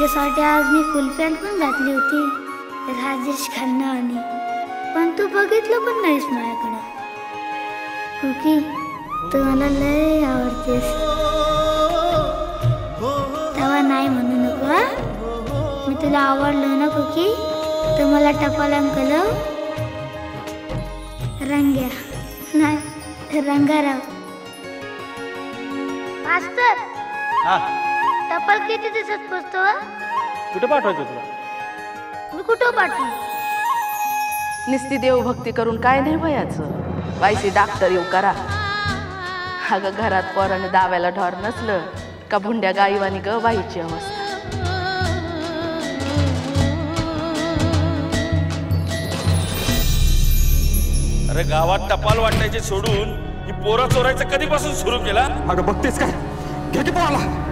तुझ्यासाठी आज मी फुल पॅन्ट पण घातली होती राजेश खन्नावानी, पण तू बघितलं पण नाहीस माझ्याकडं. कुकी तू मला लय आवडतेस, तेव्हा नाही म्हणू नको हा. मी तुला आवडलो ना कुकी, तर मला टपाल अंकल रंग्या नाही रंगाराव. मास्तर टपाल किती दिवसात पोचतो? कुठे पाठवायचं तुला? मी कुठं पाठवू? निस्ती देवभक्ती करून काय नाही वयाचं. वायसी डॉक्टर येऊ करा. अगं घरात पोराने दाव्याला ढोर नसलं का भुंड्या गाईवानी ग बाईची अवस्था. अरे गावात टपाल वाटायचे सोडून ही पोरा चोरायचं कधीपासून सुरू केला? अगं बघतेस काय, घे की पोराला.